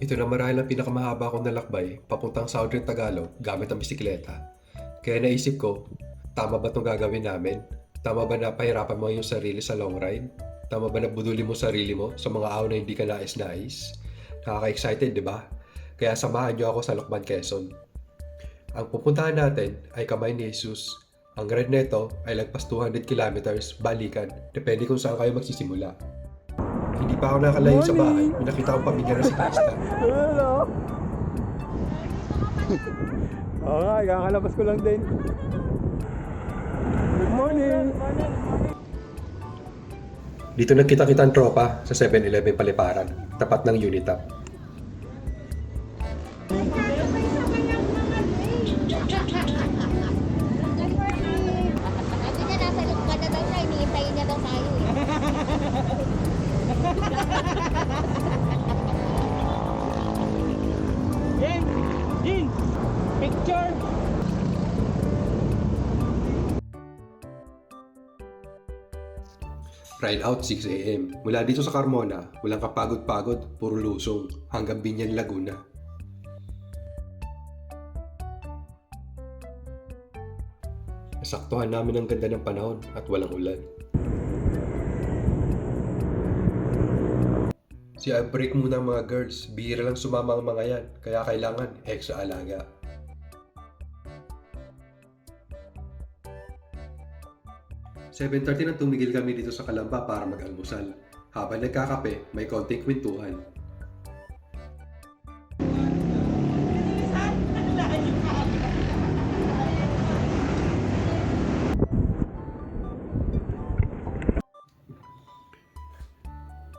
Ito na marahil ang pinakamahaba kong nalakbay papuntang Southern Tagalog gamit ang bisikleta. Kaya naisip ko, tama ba itong gagawin namin? Tama ba na pahirapan mo yung sarili sa long ride? Tama ba na budulin mo sarili mo sa mga ahon na hindi ka nais-nais? Nakaka-excited, di ba? Kaya samahan niyo ako sa Lokban, Quezon. Ang pupuntahan natin ay Kamay ni Jesus. Ang ride nito ay lagpas 200 kilometers balikan, depende kung saan kayo magsisimula. Hindi pa ako nakalayo sa bahay, may nakita kong pamilya na si Krista. Hello. Oo nga, kakalabas ko lang din. Good morning. Dito nagkita-kita ang tropa sa 7-Eleven Paliparan, tapat ng Unitap. Sabi niya nasa lukban na daw siya, iniintayin niya daw tayo eh. Jin, picture. Ride out 6 a.m. Mula dito sa Carmona, walang kapagod-pagod, puro lusong, hanggang Binyan, Laguna. Nasaktuhan namin ang ganda ng panahon at walang ulan. Si break muna ang mga girls, bihira lang sumama ang mga yan, kaya kailangan extra alaga. "7:30 nang tumigil kami dito sa Kalamba para mag-almusal. Habang nagkakape, may konting kwentuhan.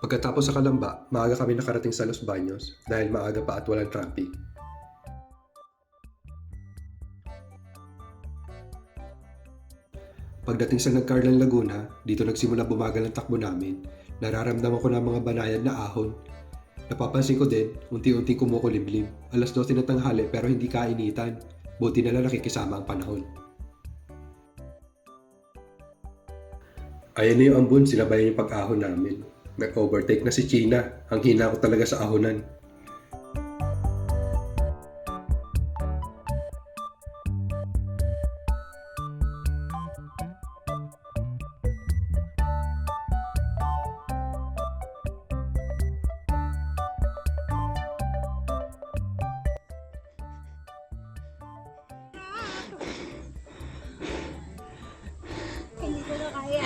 Pagkatapos sa Kalamba, maaga kami nakarating sa Los Baños dahil maaga pa at walang traffic. Pagdating sa Nagcarlan, Laguna, dito nagsimula bumagal ang takbo namin. Nararamdaman ko na ang mga banayad na ahon. Napapansin ko din, unti-unting kumukulimlim. 12:00 na tanghali pero hindi kainitan. Buti na lang nakikisama ang panahon. Ayan na yung ambon, sinabayan yung pag-ahon namin. Nag-overtake na si China. Ang hina ko talaga sa ahonan. Hindi ko na kaya.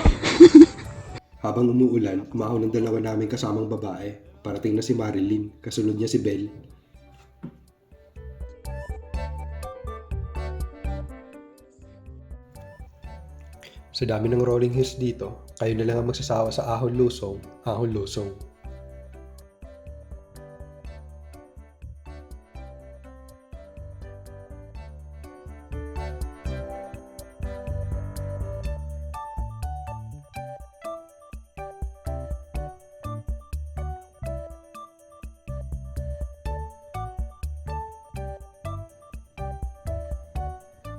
Habang umuulan, umahon ng dalawa naming kasamang babae. Parating na si Marilyn, kasunod niya si Belle. Sa dami ng rolling hills dito, kayo na lang ang magsasawa sa ahon lusong, ahon lusong.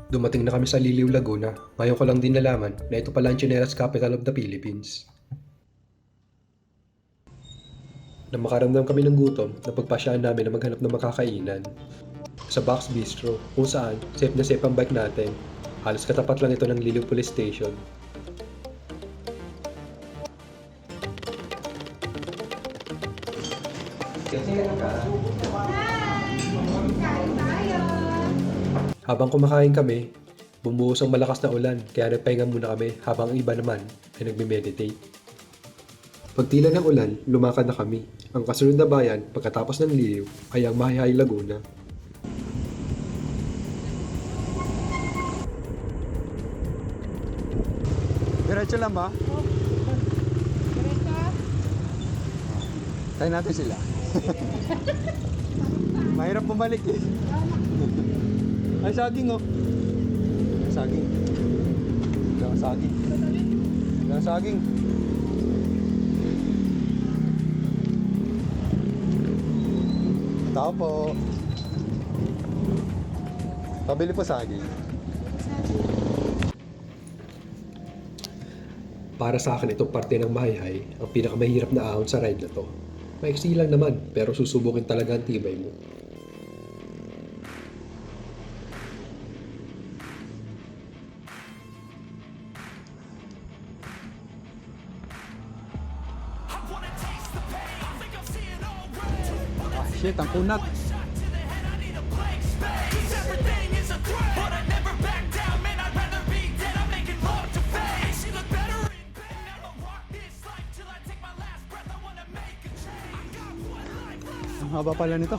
Dumating na kami sa Liliw, Laguna. Ngayon ko lang din nalaman na ito pala ang Chinelas Capital of the Philippines. Nang makaramdam kami ng gutom, napagpasyaan namin na maghanap ng makakainan. Sa Box Bistro, kung saan safe na safe ang bike natin. Halos katapat lang ito ng Liliw Police Station. Habang kumakain kami, bumuhos ang malakas na ulan kaya nagpahinga muna kami habang ang iba naman ay nagme-meditate. Pagtila ng ulan, lumakad na kami. Ang kasunod na bayan pagkatapos ng Liliw ay ang Mahihay, Laguna. Diretso lang ba? Tayo natin sila. Mahirap bumalik eh. Ay, saging oh. Saging. Lang saging. Lang saging. Tao po. Pabili po saging. Para sa akin itong parte ng Mahihay ang pinakamahirap na ahon sa ride na to. Maiksi lang naman, pero susubukin talaga ang tibay mo. Ah, shit, ang kunat. Ang haba pala nito.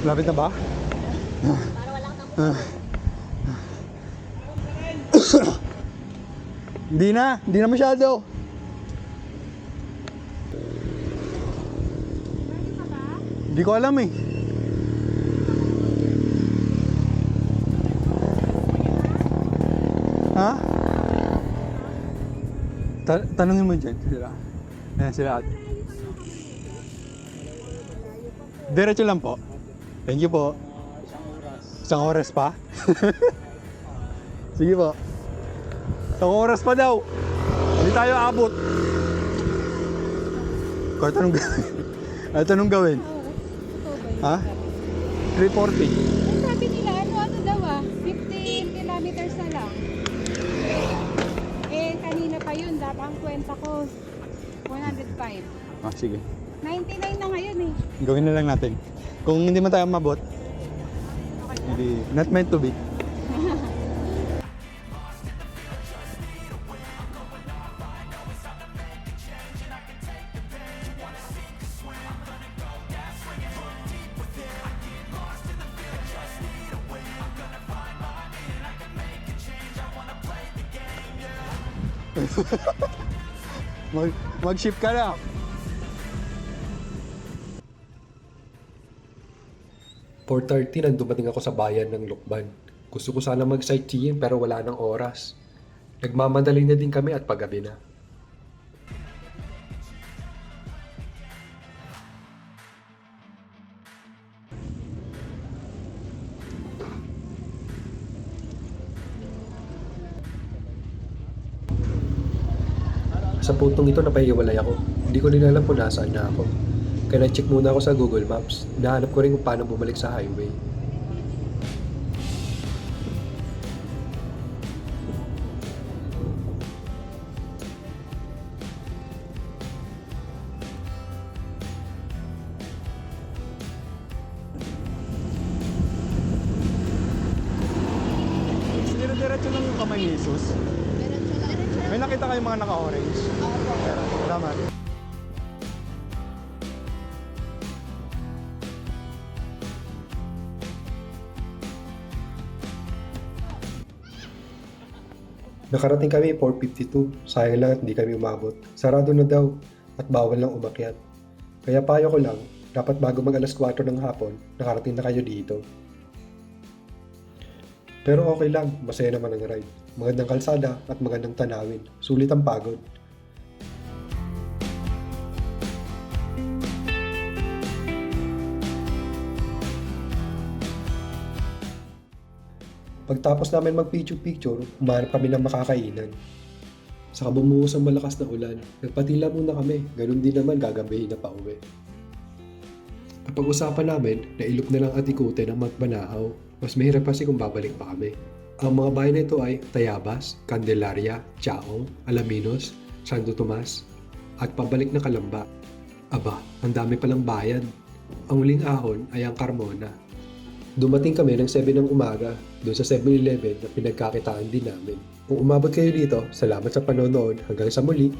Lapit na ba? Para walang tang Hindi na masyado. Hindi ko alam eh. Ha? Tanungin mo dyan sila. Ayan sila. Diretso lang po. Thank you po. Isang oras pa? Sige po. Isang oras pa daw. Hindi tayo abot. Kahit anong gawin. Kahit anong gawin. Ha? 340. Sabi nila, ano daw 15 kilometers na lang. Eh, kanina pa yun, dapat ang kwenta ko, 105. Ah, sige. 99 na ngayon eh. Gawin na lang natin. Kung hindi man tayo mabot, hindi, not meant to be. Mag-ship ka na. For 4:30 nang dumating ako sa bayan ng Lukban. Gusto ko sana mag-sightseeing pero wala nang oras. Nagmamadali na din kami at paggabi na. Sa puntong ito napahiwalay ako. Hindi ko din alam kung nasaan na ako. Kaya nag-check muna ako sa Google Maps. Nahanap ko rin kung paano bumalik sa highway. Dire-diretso lang yung kamay ni Jesus. May nakita kayong mga naka-orange? Salamat. Nakarating kami 4:52. Sayang lang at hindi kami umabot. Sarado na daw at bawal lang umakyat. Kaya payo ko lang, dapat bago mag alas 4 ng hapon, nakarating na kayo dito. Pero okay lang, masaya naman ang ride. Magandang kalsada at magandang tanawin. Sulit ang pagod. Pagtapos namin mag-picture-picture, umahanap kami ng makakainan. Saka bumuhos ang malakas na ulan. Nagpatila muna kami, ganun din naman gagabihin na pauwi. Napag-usapan namin na ilok na lang at ikutin ang Magbanaaw. Mas mahirap kasi kung babalik pa kami. Ang mga bayan na ito ay Tayabas, Candelaria, Chaong, Alaminos, Santo Tomas, at pabalik na Calamba. Aba, ang dami palang bayan. Ang huling ahon ay ang Carmona. Dumating kami ng 7 ng umaga doon sa 7-Eleven na pinagkakitaan din namin. Kung umabot kayo dito, salamat sa panonood. Hanggang sa muli!